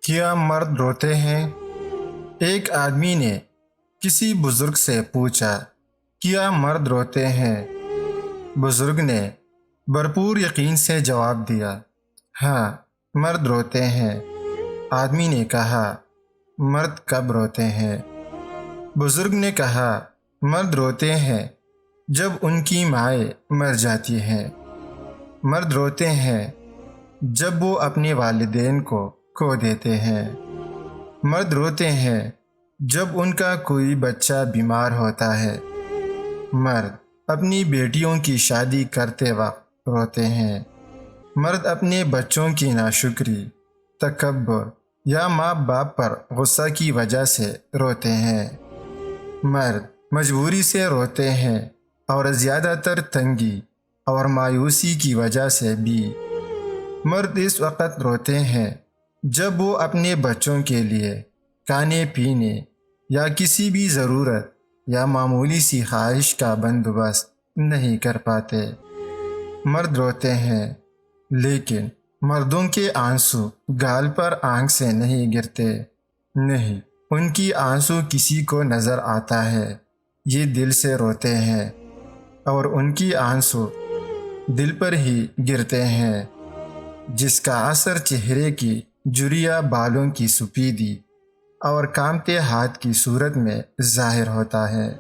کیا مرد روتے ہیں؟ ایک آدمی نے کسی بزرگ سے پوچھا، کیا مرد روتے ہیں؟ بزرگ نے بھرپور یقین سے جواب دیا، ہاں، مرد روتے ہیں۔ آدمی نے کہا، مرد کب روتے ہیں؟ بزرگ نے کہا، مرد روتے ہیں جب ان کی مائیں مر جاتی ہیں۔ مرد روتے ہیں جب وہ اپنے والدین کو کھو دیتے ہیں۔ مرد روتے ہیں جب ان کا کوئی بچہ بیمار ہوتا ہے۔ مرد اپنی بیٹیوں کی شادی کرتے وقت روتے ہیں۔ مرد اپنے بچوں کی ناشکری، تکبر یا ماں باپ پر غصہ کی وجہ سے روتے ہیں۔ مرد مجبوری سے روتے ہیں اور زیادہ تر تنگی اور مایوسی کی وجہ سے بھی۔ مرد اس وقت روتے ہیں جب وہ اپنے بچوں کے لیے کھانے پینے یا کسی بھی ضرورت یا معمولی سی خواہش کا بندوبست نہیں کر پاتے۔ مرد روتے ہیں، لیکن مردوں کے آنسو گال پر آنکھ سے نہیں گرتے۔ نہیں، ان کی آنسو کسی کو نظر آتا ہے۔ یہ دل سے روتے ہیں اور ان کی آنسو دل پر ہی گرتے ہیں، جس کا اثر چہرے کی جھریاں بالوں کی سفیدی اور کانپتے ہاتھ کی صورت میں ظاہر ہوتا ہے۔